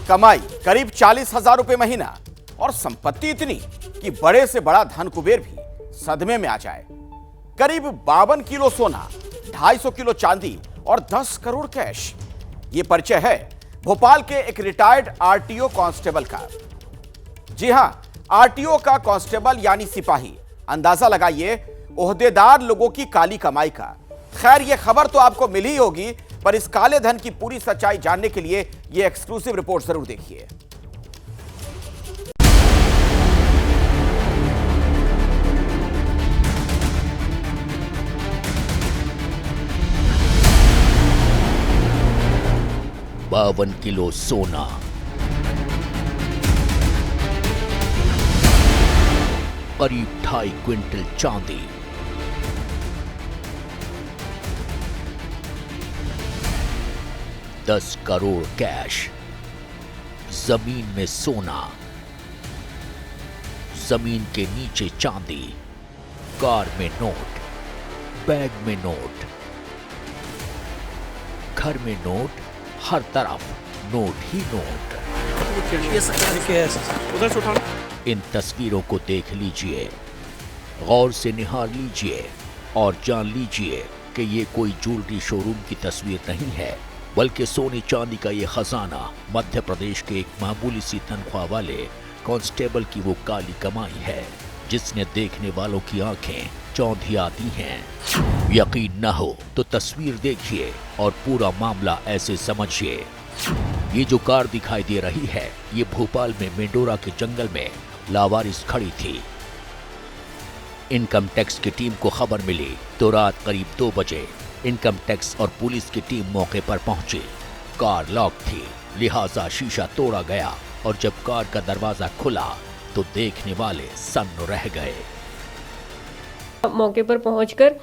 कमाई करीब 40,000 रुपए महीना और संपत्ति इतनी कि बड़े से बड़ा धन कुबेर भी सदमे में आ जाए। करीब 52 किलो सोना, 250 किलो चांदी और 10 करोड़ कैश। ये परिचय है भोपाल के एक रिटायर्ड आरटीओ कांस्टेबल का। जी हां, आरटीओ का कांस्टेबल यानी सिपाही। अंदाजा लगाइए ओहदेदार लोगों की काली कमाई का। खैर, यह खबर तो आपको मिली ही होगी, पर इस काले धन की पूरी सच्चाई जानने के लिए यह एक्सक्लूसिव रिपोर्ट जरूर देखिए। बावन किलो सोना, करीब 2.5 क्विंटल चांदी, 10 करोड़ कैश, जमीन में सोना, जमीन के नीचे चांदी, कार में नोट, बैग में नोट, घर में नोट, हर तरफ नोट ही नोट। उधर से उठाना। इन तस्वीरों को देख लीजिए, गौर से निहार लीजिए और जान लीजिए कि ये कोई ज्वेलरी शोरूम की तस्वीर नहीं है, बल्कि सोने चांदी का ये खजाना मध्य प्रदेश के एक मामूली सी तनख्वाह वाले कांस्टेबल की वो काली कमाई है जिसने देखने वालों की आंखें चौंधिया दी हैं। यकीन न हो तो तस्वीर देखिए और पूरा मामला ऐसे समझिए। ये जो कार दिखाई दे रही है, ये भोपाल में मेंडोरा के जंगल में लावारिस खड़ी थी। इनकम टैक्स की टीम को खबर मिली तो रात करीब 2 बजे इनकम टैक्स और पुलिस की टीम मौके पर पहुंची। कार लॉक थी, लिहाजा शीशा तोड़ा गया और जब कार का दरवाजा खुला तो देखने वाले सन्न रह गए। मौके पर पहुंचकर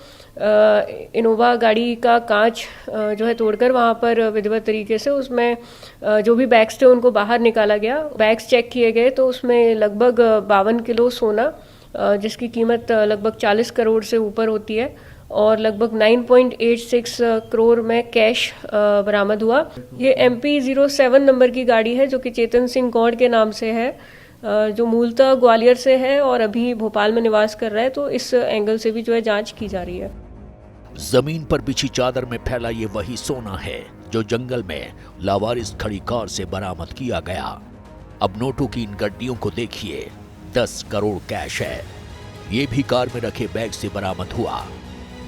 इनोवा गाड़ी का कांच जो है तोड़कर वहां पर विधिवत तरीके से उसमें जो भी बैग्स थे उनको बाहर निकाला गया। बैग्स चेक किए गए तो उसमें लगभग 52 किलो सोना, जिसकी कीमत लगभग 40 करोड़ से ऊपर होती है, और लगभग 9.86 करोड़ में कैश बरामद हुआ। ये MP 07 नंबर की गाड़ी है जो कि चेतन सिंह गौड़ के नाम से है, जो मूलतः ग्वालियर से है और अभी भोपाल में निवास कर रहा है। तो इस एंगल से भी जो है जांच की जा रही है। जमीन पर बिछी चादर में फैला ये वही सोना है जो जंगल में लावारिस खड़ी कार से बरामद किया गया। अब नोटों की इन गड्डियों को देखिए, 10 करोड़ कैश है। ये भी कार में रखे बैग से बरामद हुआ।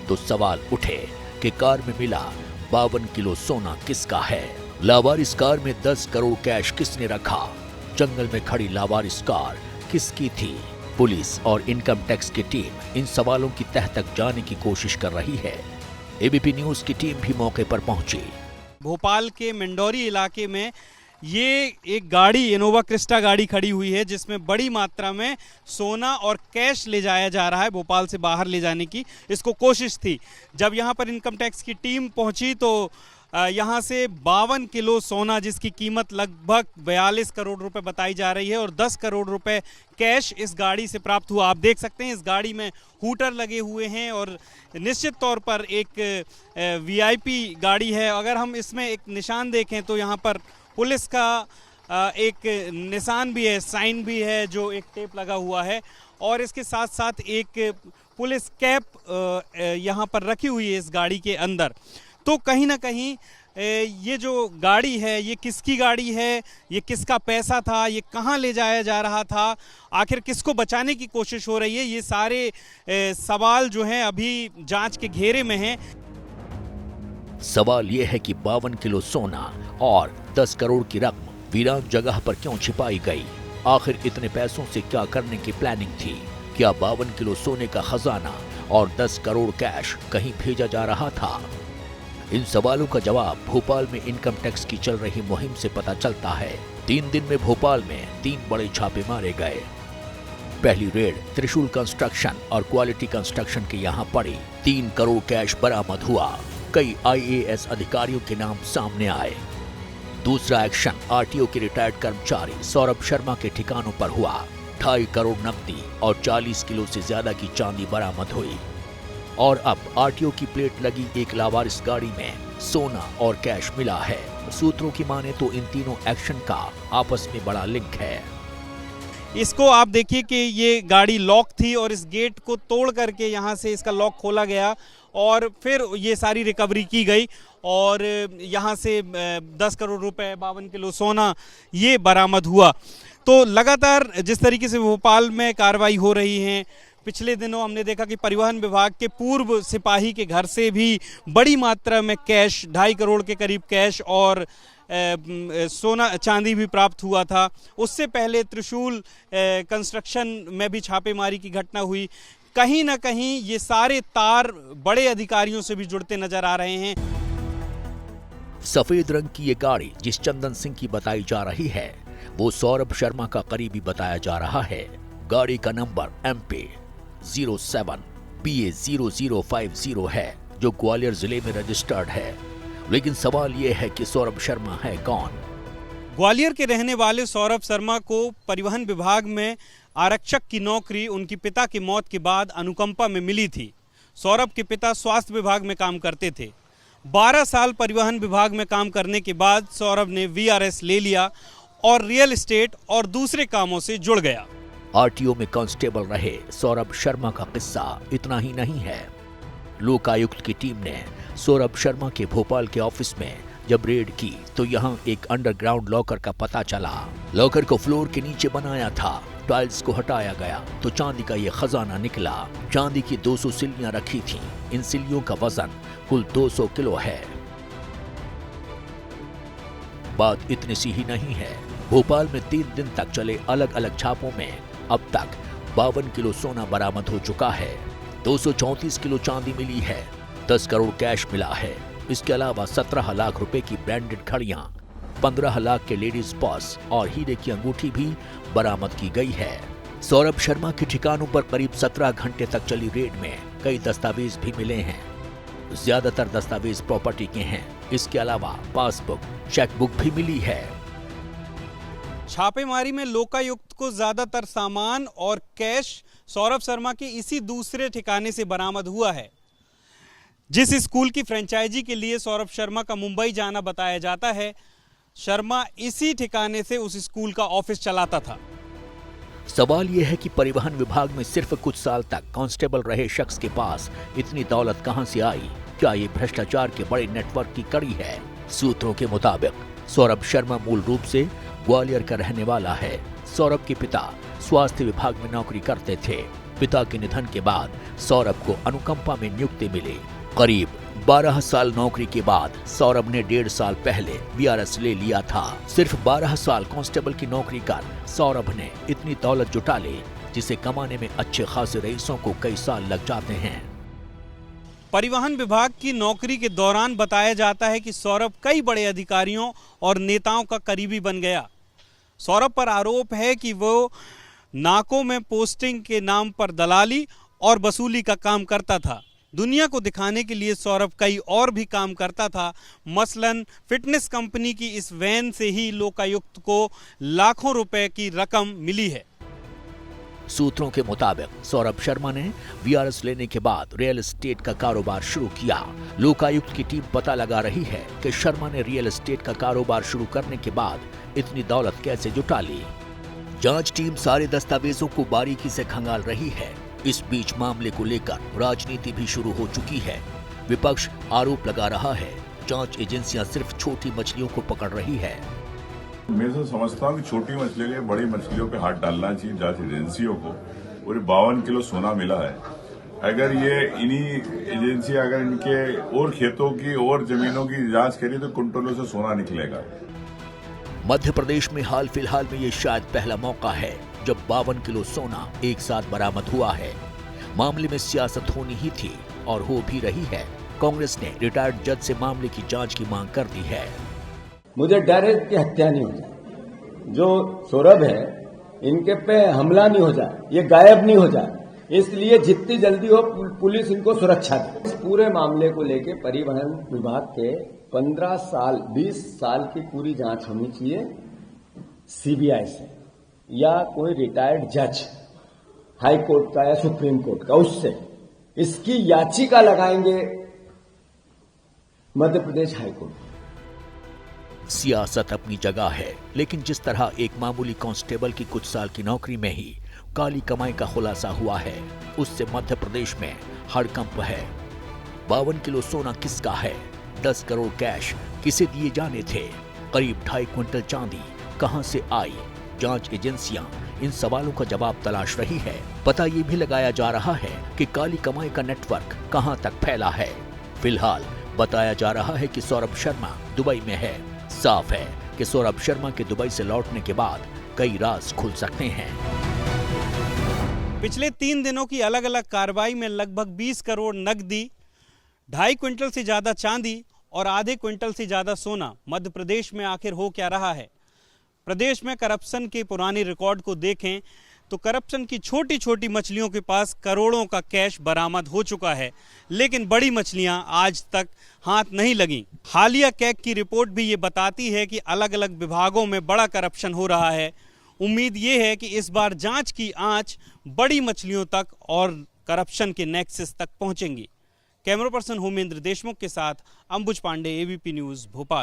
तो सवाल उठे कि कार में मिला 52 किलो सोना किसका है? लावारिस कार में 10 करोड़ कैश किसने रखा? जंगल में खड़ी लावारिस कार किसकी थी? पुलिस और इनकम टैक्स की टीम इन सवालों की तह तक जाने की कोशिश कर रही है। एबीपी न्यूज की टीम भी मौके पर पहुंची। भोपाल के मंडौरी इलाके में ये एक गाड़ी, इनोवा क्रिस्टा गाड़ी खड़ी हुई है जिसमें बड़ी मात्रा में सोना और कैश ले जाया जा रहा है। भोपाल से बाहर ले जाने की इसको कोशिश थी। जब यहाँ पर इनकम टैक्स की टीम पहुंची तो यहाँ से 52 किलो सोना, जिसकी कीमत लगभग 42 करोड़ रुपए बताई जा रही है, और 10 करोड़ रुपए कैश इस गाड़ी से प्राप्त हुआ। आप देख सकते हैं इस गाड़ी में हूटर लगे हुए हैं और निश्चित तौर पर एक VIP गाड़ी है। अगर हम इसमें एक निशान देखें तो यहाँ पर पुलिस का एक निशान भी है, साइन भी है, जो एक टेप लगा हुआ है, और इसके साथ साथ एक पुलिस कैप यहाँ पर रखी हुई है इस गाड़ी के अंदर। तो कहीं ना कहीं ये जो गाड़ी है, ये किसकी गाड़ी है, ये किसका पैसा था, ये कहाँ ले जाया जा रहा था, आखिर किसको बचाने की कोशिश हो रही है, ये सारे सवाल जो हैं अभी जांच के घेरे में हैं। सवाल ये है कि 52 किलो सोना और 10 करोड़ की रकम वीरान जगह पर क्यों छिपाई गई? आखिर इतने पैसों से क्या करने की प्लानिंग थी? क्या 52 किलो सोने का खजाना और 10 करोड़ कैश कहीं भेजा जा रहा था? इन सवालों का जवाब भोपाल में इनकम टैक्स की चल रही मुहिम से पता चलता है। 3 दिन में भोपाल में 3 बड़े छापे मारे गए। पहली रेड त्रिशूल कंस्ट्रक्शन और क्वालिटी कंस्ट्रक्शन के यहाँ पड़ी। 3 करोड़ कैश बरामद हुआ। कई IAS अधिकारियों के नाम सामने आए। दूसरा एक्शन RTO के रिटायर्ड कर्मचारी सौरभ शर्मा के ठिकानों पर हुआ। 2.5 करोड़ नकदी और 40 किलो से ज्यादा की चांदी बरामद हुई। और अब RTO की प्लेट लगी एक लावारिस गाड़ी में सोना और कैश मिला है। सूत्रों की माने तो इन तीनों एक्शन का आपस में बड़ा लिंक है। इसको आप देखिए कि ये गाड़ी लॉक थी और इस गेट को तोड़ करके यहाँ से इसका लॉक खोला गया और फिर ये सारी रिकवरी की गई और यहाँ से 10 करोड़ रुपए 52 किलो सोना ये बरामद हुआ। तो लगातार जिस तरीके से भोपाल में कार्रवाई हो रही है, पिछले दिनों हमने देखा कि परिवहन विभाग के पूर्व सिपाही के घर से भी बड़ी मात्रा में कैश 2.5 करोड़ के करीब कैश और सोना चांदी भी प्राप्त हुआ था। उससे पहले त्रिशूल कंस्ट्रक्शन में भी छापेमारी की घटना हुई। कहीं ना कहीं ये सारे तार बड़े अधिकारियों से भी जुड़ते नजर आ रहे हैं। सफेद रंग की ये गाड़ी जिस चंदन सिंह की बताई जा रही है वो सौरभ शर्मा का करीबी बताया जा रहा है। गाड़ी का नंबर MP07PA0050 है जो ग्वालियर जिले में रजिस्टर्ड है। लेकिन सवाल यह है कि सौरभ शर्मा है कौन? ग्वालियर के रहने वाले सौरभ शर्मा को परिवहन विभाग में आरक्षक की नौकरी उनके पिता की मौत के बाद अनुकंपा में मिली थी। सौरभ के पिता स्वास्थ्य विभाग में काम करते थे। 12 साल परिवहन विभाग में काम करने के बाद सौरभ ने VRS ले लिया और रियल एस्टेट और दूसरे कामों से जुड़ गया। आरटीओ में कांस्टेबल रहे सौरभ शर्मा का किस्सा इतना ही नहीं है। लोकायुक्त की टीम ने सौरभ शर्मा के भोपाल के ऑफिस में जब रेड की तो यहाँ एक अंडरग्राउंड लॉकर का पता चला। लॉकर को फ्लोर के नीचे बनाया था, टाइल्स को हटाया गया तो चांदी का ये खजाना निकला। चांदी की 200 सिल्लियां रखी थीं। इन सिल्लियों का वजन कुल 200 किलो है। बात इतनी सी ही नहीं है। भोपाल में 3 दिन तक चले अलग अलग छापों में अब तक 52 किलो सोना बरामद हो चुका है। 234 किलो चांदी मिली है। 10 करोड़ कैश मिला है। इसके अलावा 17 लाख रुपए की ब्रांडेड घड़ियां, 15 लाख के लेडीज पर्स और हीरे की अंगूठी भी बरामद की गई है। सौरभ शर्मा के ठिकानों पर करीब 17 घंटे तक चली रेड में कई दस्तावेज भी मिले हैं। ज्यादातर दस्तावेज प्रॉपर्टी के हैं। इसके अलावा पासबुक, चेकबुक भी मिली है। छापेमारी में लोकायुक्त को ज्यादातर सामान और कैश सौरभ शर्मा के इसी दूसरे ठिकाने से बरामद हुआ है। जिस स्कूल की फ्रेंचाइजी के लिए सौरभ शर्मा का मुंबई जाना बताया जाता है, शर्मा इसी ठिकाने से उस स्कूल का ऑफिस चलाता था। सवाल यह है कि परिवहन विभाग में सिर्फ कुछ साल तक कांस्टेबल रहे शख्स के पास इतनी दौलत कहां से आई? क्या ये भ्रष्टाचार के बड़े नेटवर्क की कड़ी है? सूत्रों के मुताबिक सौरभ शर्मा मूल रूप से ग्वालियर का रहने वाला है। सौरभ के पिता स्वास्थ्य विभाग में नौकरी करते थे। पिता के निधन के बाद सौरभ को अनुकंपा में नियुक्ति मिली। करीब 12 साल नौकरी के बाद सौरभ ने 1.5 साल पहले VRS ले लिया था। सिर्फ 12 साल कांस्टेबल की नौकरी कर सौरभ ने इतनी दौलत जुटा ली जिसे कमाने में अच्छे खासे रईसों को कई साल लग जाते हैं। परिवहन विभाग की नौकरी के दौरान बताया जाता है कि सौरभ कई बड़े अधिकारियों और नेताओं का करीबी बन गया। सौरभ पर आरोप है कि वो नाकों में पोस्टिंग के नाम पर दलाली और वसूली का काम करता था। दुनिया को दिखाने के लिए सौरभ कई और भी काम करता था। मसलन फिटनेस कंपनी की इस वैन से ही लोकायुक्त को लाखों रुपए की रकम मिली है। सूत्रों के मुताबिक सौरभ शर्मा ने VRS लेने के बाद रियल एस्टेट का कारोबार शुरू किया। लोकायुक्त की टीम पता लगा रही है कि शर्मा ने रियल एस्टेट का कारोबार शुरू करने के बाद इतनी दौलत कैसे जुटा ली। जांच टीम सारे दस्तावेजों को बारीकी से खंगाल रही है। इस बीच मामले को लेकर राजनीति भी शुरू हो चुकी है। विपक्ष आरोप लगा रहा है जांच एजेंसियां सिर्फ छोटी मछलियों को पकड़ रही है। मैं तो समझता हूँ कि छोटी मछलियों के बड़ी मछलियों पे हाथ डालना चाहिए जांच एजेंसियों को। और 52 किलो सोना मिला है। अगर ये इन्हीं एजेंसी अगर इनके और खेतों की और जमीनों की जांच करी तो कुंटलों से सोना निकलेगा। मध्य प्रदेश में हाल फिलहाल में ये शायद पहला मौका है जब 52 किलो सोना एक साथ बरामद हुआ है। मामले में सियासत होनी ही थी और हो भी रही है। कांग्रेस ने रिटायर्ड जज से मामले की जांच की मांग कर दी है। मुझे डर है कि हत्या नहीं हो जाए, जो सौरभ है इनके पे हमला नहीं हो जाए, ये गायब नहीं हो जाए, इसलिए जितनी जल्दी हो पुलिस इनको सुरक्षा दे। इस पूरे मामले को लेके परिवहन विभाग के 15 साल 20 साल की पूरी जांच होनी चाहिए CBI से या कोई रिटायर्ड जज हाई कोर्ट का या सुप्रीम कोर्ट का, उससे इसकी याचिका लगाएंगे मध्य प्रदेश हाई कोर्ट। सियासत अपनी जगह है, लेकिन जिस तरह एक मामूली कांस्टेबल की कुछ साल की नौकरी में ही काली कमाई का खुलासा हुआ है, उससे मध्य प्रदेश में हड़कंप है। 52 किलो सोना किसका है? 10 करोड़ कैश किसे दिए जाने थे? करीब 2.5 क्विंटल चांदी कहां से आई? जांच एजेंसियां इन सवालों का जवाब तलाश रही है। पता ये भी लगाया जा रहा है कि काली कमाई का नेटवर्क कहां तक फैला है। फिलहाल बताया जा रहा है कि सौरभ शर्मा दुबई में है। साफ है कि सौरभ शर्मा के दुबई से लौटने के बाद कई राज खुल सकते हैं। पिछले 3 दिनों की अलग अलग कार्रवाई में लगभग 20 करोड़ नकदी, 2.5 क्विंटल से ज्यादा चांदी और आधे क्विंटल से ज्यादा सोना मध्य प्रदेश में आखिर हो क्या रहा है? प्रदेश में करप्शन के पुराने रिकॉर्ड को देखें तो करप्शन की छोटी छोटी मछलियों के पास करोड़ों का कैश बरामद हो चुका है, लेकिन बड़ी मछलियां आज तक हाथ नहीं लगीं। हालिया कैग की रिपोर्ट भी ये बताती है कि अलग अलग विभागों में बड़ा करप्शन हो रहा है। उम्मीद ये है कि इस बार जांच की आंच बड़ी मछलियों तक और करप्शन के नेक्सस तक पहुंचेंगी। कैमरा पर्सन होमेंद्र देशमुख के साथ अंबुज पांडे, एबीपी न्यूज़, भोपाल।